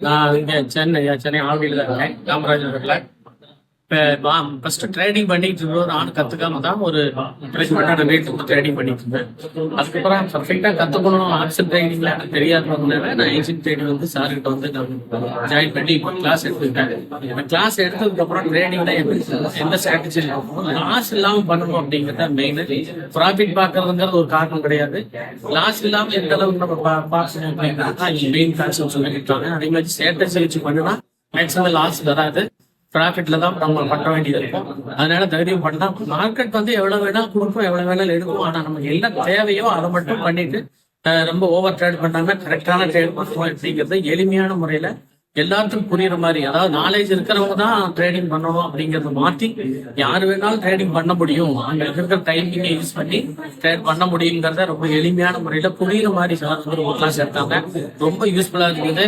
நான் இங்க சென்னை ஆவடியில் தான் இருக்கேன், காமராஜர் நகர்ல. இப்போ ஃபர்ஸ்ட் ட்ரேடிங் பண்ணிட்டு இருந்தோம். நானும் கத்துக்காம தான் ஒரு பிளேஸ்மெண்டான ரேட்டு ட்ரேடிங் பண்ணிட்டு இருந்தேன். அதுக்கப்புறம் பர்ஃபெக்டா கத்துக்கணும். ஆப்ஷன் ட்ரேடிங்ல எனக்கு தெரியாததுனால நான் ஏஜென்ட் ட்ரேடிங் வந்து சார்கிட்ட வந்து நான் ஜாயின் பண்ணி இப்போ கிளாஸ் எடுத்துக்கிட்டேன். கிளாஸ் எடுத்ததுக்கு அப்புறம் ட்ரேடிங்ல எந்த ஸ்ட்ராட்டஜி லாஸ் இல்லாம பண்ணணும் அப்படிங்கிறத மெயின். ப்ராஃபிட் பார்க்கறதுங்கிறது ஒரு காரணம் கிடையாது. லாஸ் இல்லாம எந்த அளவுக்கு நம்ம பார்க்கணும் அப்படிங்கிறது மெயின் கான்செப்ட் சொல்லிட்டாங்க. அதே மாதிரி ஸ்ட்ராட்டஜி வச்சு பண்ணினா மேக்ஸிமம் லாஸ் வராது. ப்ராஃபிட்ல தான் நம்ம பண்ண வேண்டியது இருக்கும். அதனால தைரியம் பண்ணா மார்க்கெட் வந்து எவ்வளவு வேணா கொடுக்கும், எவ்வளவு வேணாலும் எடுக்கும். ஆனா நமக்கு என்ன தேவையோ அதை மட்டும் பண்ணிட்டு ரொம்ப ஓவர் ட்ரேட் பண்ணாம கரெக்டான ட்ரேட் பண்ணுவோம் அப்படிங்கிறது எளிமையான முறையில எல்லாத்துக்கும் புரியுற மாதிரி. அதாவது நாலேஜ் இருக்கிறவங்க தான் ட்ரேடிங் பண்ணணும் அப்படிங்கறத மாற்றி யாரு வேணாலும் ட்ரேடிங் பண்ண முடியும், அங்க இருக்கிற டைமிங்கை யூஸ் பண்ணி ட்ரேட் பண்ண முடியுங்கிறத ரொம்ப எளிமையான முறையில புரியுற மாதிரி சார் ஒரு கிளாஸ் எடுத்தாங்க. ரொம்ப யூஸ்ஃபுல்லா இருக்குது.